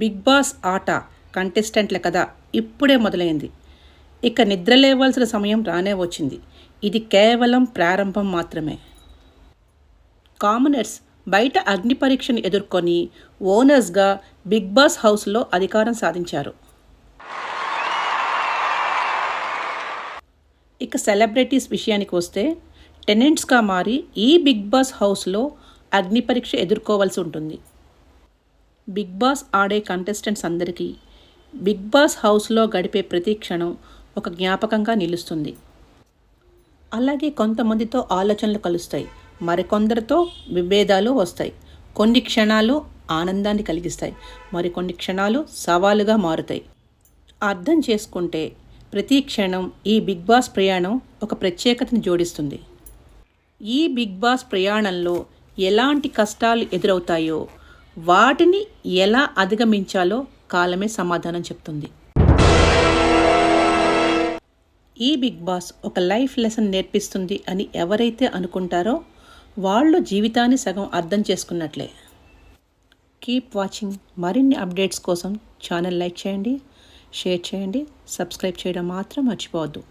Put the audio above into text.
Big boss ఆట కంటెస్టెంట్ల కథ ఇప్పుడే మొదలైంది. ఇక నిద్ర లేవాల్సిన సమయం రానే వచ్చింది. ఇది కేవలం ప్రారంభం మాత్రమే. కామనర్స్ బయట అగ్ని పరీక్షను ఎదుర్కొని ఓనర్స్గా బిగ్ బాస్ హౌస్లో అధికారం సాధించారు. ఇక సెలబ్రిటీస్ విషయానికి వస్తే టెనెంట్స్గా మారి ఈ బిగ్ బాస్ హౌస్లో అగ్ని పరీక్ష ఎదుర్కోవాల్సి ఉంటుంది. బిగ్ బాస్ ఆడే కంటెస్టెంట్స్ అందరికీ బిగ్ బాస్ హౌస్లో గడిపే ప్రతి క్షణం ఒక జ్ఞాపకంగా నిలుస్తుంది. అలాగే కొంతమందితో ఆలోచనలు కలుస్తాయి, మరికొందరితో విభేదాలు వస్తాయి. కొన్ని క్షణాలు ఆనందాన్ని కలిగిస్తాయి, మరికొన్ని క్షణాలు సవాలుగా మారుతాయి. అర్థం చేసుకుంటే ప్రతి క్షణం ఈ బిగ్ బాస్ ప్రయాణం ఒక ప్రత్యేకతను జోడిస్తుంది. ఈ బిగ్ బాస్ ప్రయాణంలో ఎలాంటి కష్టాలు ఎదురవుతాయో వాటిని ఎలా అధిగమించాలో కాలమే సమాధానం చెప్తుంది. ఈ బిగ్ బాస్ ఒక లైఫ్ లెసన్ నేర్పిస్తుంది అని ఎవరైతే అనుకుంటారో వాళ్ళు జీవితాన్ని సగం అర్థం చేసుకున్నట్లే. Keep watching. మరిన్ని అప్డేట్స్ కోసం ఛానల్ లైక్ చేయండి, షేర్ చేయండి, సబ్స్క్రైబ్ చేయడం మాత్రం మర్చిపోవద్దు.